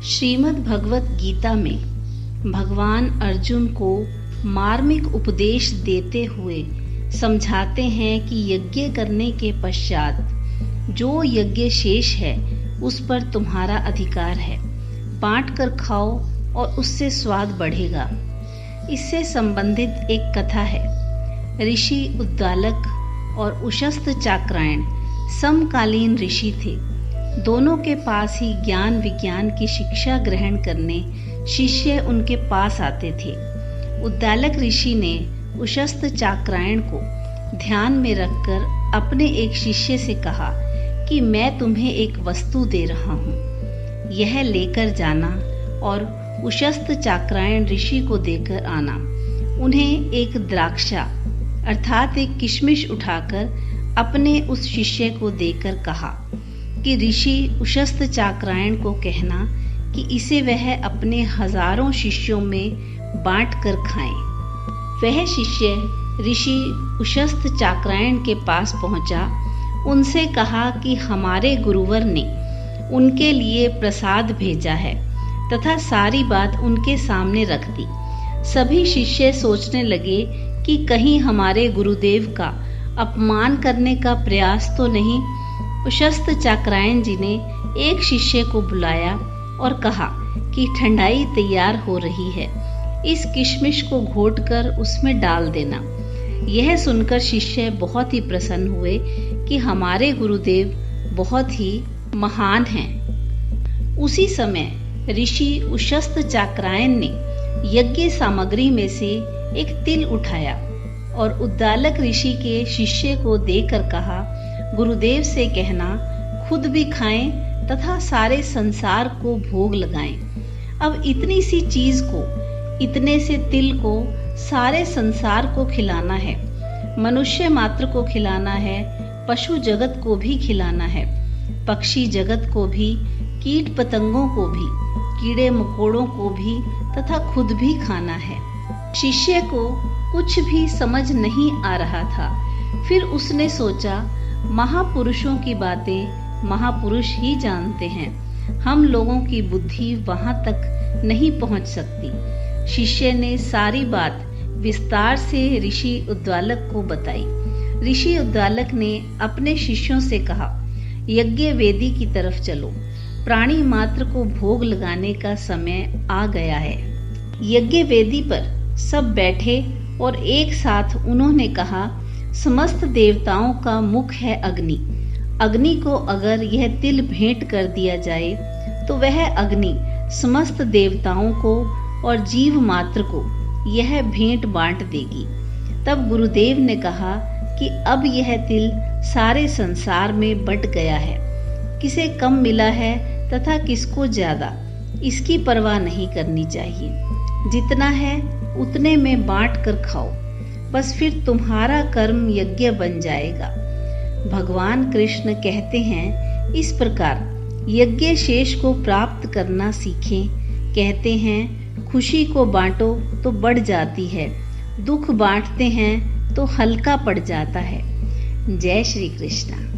श्रीमद् भगवत गीता में भगवान अर्जुन को मार्मिक उपदेश देते हुए समझाते हैं कि यज्ञ करने के पश्चात जो यज्ञ शेष है उस पर तुम्हारा अधिकार है। बांट कर खाओ और उससे स्वाद बढ़ेगा। इससे संबंधित एक कथा है। ऋषि उद्दालक और उशस्त चाक्रायण समकालीन ऋषि थे। दोनों के पास ही ज्ञान विज्ञान की शिक्षा ग्रहण करने शिष्य उनके पास आते थे। उद्दालक ऋषि ने उशस्त चाक्रायण को ध्यान में रखकर अपने एक शिष्य से कहा कि मैं तुम्हें एक वस्तु दे रहा हूँ, यह लेकर जाना और उशस्त चाक्रायण ऋषि को देकर आना। उन्हें एक द्राक्षा अर्थात एक किशमिश उठाकर अपने उस शिष्य को देकर कहा कि ऋषि उशस्त चाक्रायण को कहना कि इसे वह अपने हजारों शिष्यों में बांट कर खाएं। वह शिष्य ऋषि उशस्त चाक्रायण के पास पहुंचा। उनसे कहा कि हमारे गुरुवर ने उनके लिए प्रसाद भेजा है तथा सारी बात उनके सामने रख दी। सभी शिष्य सोचने लगे कि कहीं हमारे गुरुदेव का अपमान करने का प्रयास तो नहीं। उशस्त चाक्रायण जी ने एक शिष्य को बुलाया और कहा कि ठंडाई तैयार हो रही है, इस किशमिश को घोटकर उसमें डाल देना। यह सुनकर शिष्य बहुत ही प्रसन्न हुए कि हमारे गुरुदेव बहुत ही महान हैं। उसी समय ऋषि उशस्त चाक्रायण ने यज्ञ सामग्री में से एक तिल उठाया और उद्दालक ऋषि के शिष्य को देकर कहा, गुरुदेव से कहना खुद भी खाएं तथा सारे संसार को भोग लगाएं। अब इतनी सी चीज को, इतने से तिल को सारे संसार को खिलाना है। मनुष्य मात्र को खिलाना है, पशु जगत को भी खिलाना है, पक्षी जगत को भी, कीट पतंगों को भी, कीड़े मकोड़ों को भी तथा खुद भी खाना है। शिष्य को कुछ भी समझ नहीं आ रहा था। फिर उसने सोचा, महापुरुषों की बातें महापुरुष ही जानते हैं, हम लोगों की बुद्धि वहां तक नहीं पहुंच सकती। शिष्य ने सारी बात विस्तार से ऋषि उद्दालक को बताई। ऋषि उद्दालक ने अपने शिष्यों से कहा, यज्ञ वेदी की तरफ चलो, प्राणी मात्र को भोग लगाने का समय आ गया है। यज्ञ वेदी पर सब बैठे और एक साथ उन्होंने कहा, समस्त देवताओं का मुख है अग्नि। अग्नि को अगर यह तिल भेंट कर दिया जाए तो वह अग्नि समस्त देवताओं को और जीव मात्र को यह भेंट बांट देगी। तब गुरुदेव ने कहा कि अब यह तिल सारे संसार में बंट गया है, किसे कम मिला है तथा किसको ज्यादा, इसकी परवाह नहीं करनी चाहिए। जितना है उतने में बांट कर खाओ, बस फिर तुम्हारा कर्म यज्ञ बन जाएगा। भगवान कृष्ण कहते हैं, इस प्रकार यज्ञ शेष को प्राप्त करना सीखें। कहते हैं, खुशी को बांटो तो बढ़ जाती है, दुख बांटते हैं तो हल्का पड़ जाता है। जय श्री कृष्ण।